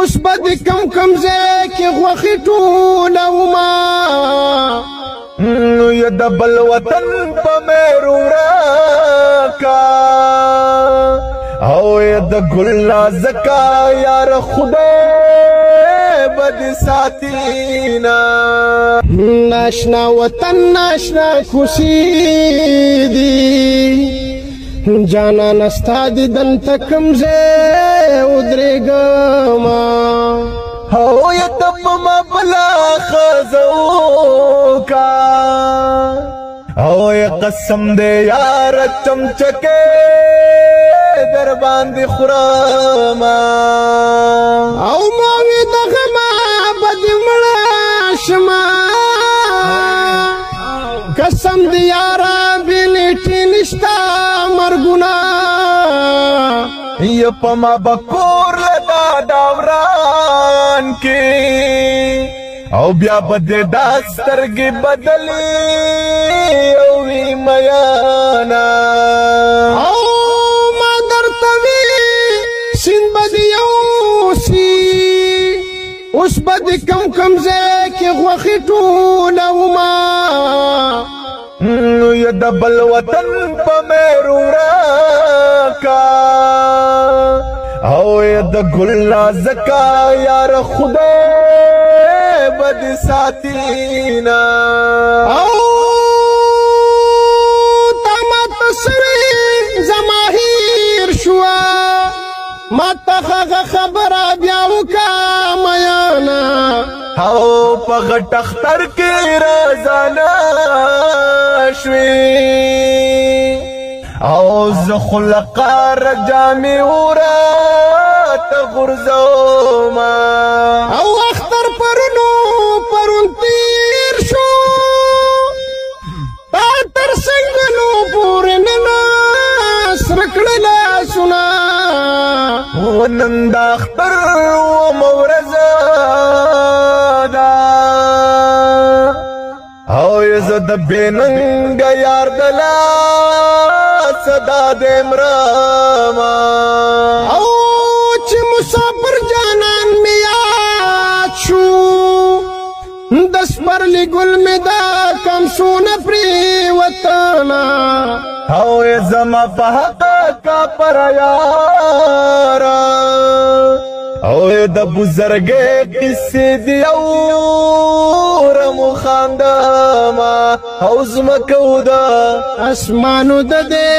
اوس بد کم ځای کې غوښې ټولوما نو یا د بل وطن په مېرو راکا او یا د ګل نازکا یار خدای بد ساتینا ناشنا وطن ناشنا خوشی دی جانا نستا دی دلته کوم ځای ودرېږما او یا تب ما بلا خزو کا او یا قسم دے یار چمچکے در باندې خراما او موی دغما بد مړه شما قسم دی یارا بیلیټی نشتا مرګونا یا پما بکور لدا داوران کی او بیا بد داسترګي بدلی او وی میانا او ما درتوی سین بد یوسی اوس بد کم ځای کې غوښې ټولوما نو یا د بل وطن په مېرو راکا او یا د ګل نازکا یار خدای بد ساتینا او تامت سوی زماهیر شوا ما تخغ خبره بیا وکا میانا او په غټ اختر کې رازانا شوي او زخلقار جامع ورا تغرزوما او اختر پرون تیر شو تر سنگلو پورې ناس رکړلا سنا ونن دا اختر و مورزا دا او یزد بیننگ یار دلا صدا دمراما او چې مسافر جانان می یاد شو دس پرلی گل می دا کم سون پری وطانا او زما په حق کا پر یارا او د بزرګې قصې دی او رمو خاندما او زمکو دا اسمانو د دې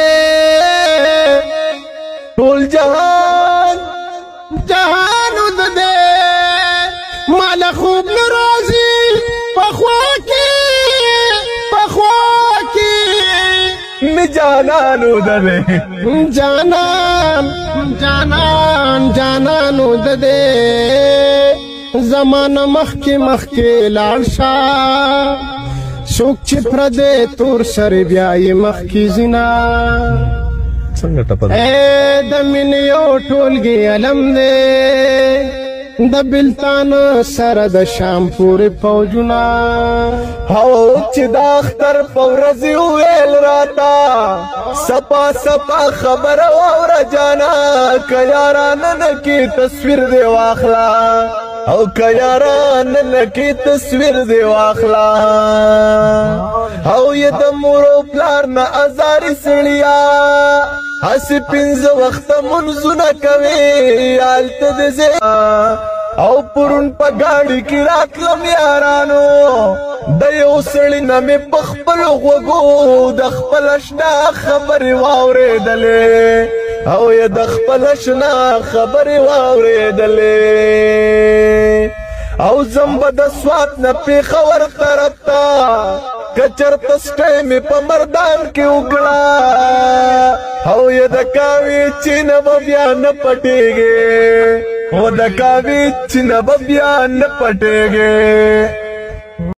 ټول جهان د دې مال خوب ناراضي پخوا کې می جانانو د دې جانانو د دې زمانه مخکې لاړ شه څوک چې پردې تور سره بیا یې مخکې زینا څنګه ټپه د مینې یو ټولګي علم دی د بلتان سره د شام پورې فوجونه او چې د اختر په ورځ ویل راته سپا خبره واوره جانا که یاران نه کې تصویر دی واخلا او که یاران نه کې تصویر دی واخلا او یې د مور او پلار نه ازارې سړیا هسې پنځه وخته منځونه کوي هلته د او پرون په ګاډي کې راتلم یارانو د یو سړي نه مې په خپلو غوږو د خپل اشنا خبرې واورېدلې او یې د خپل اشنا خبرې واورېدلې او زم به د سوات نه پېښور طرف ته که چېرته سټی مې په مردان کې وکړه او یې د کاوي چې نه به بیا نه پټېږې او د کاوي چې نه به بیا نه پټېږې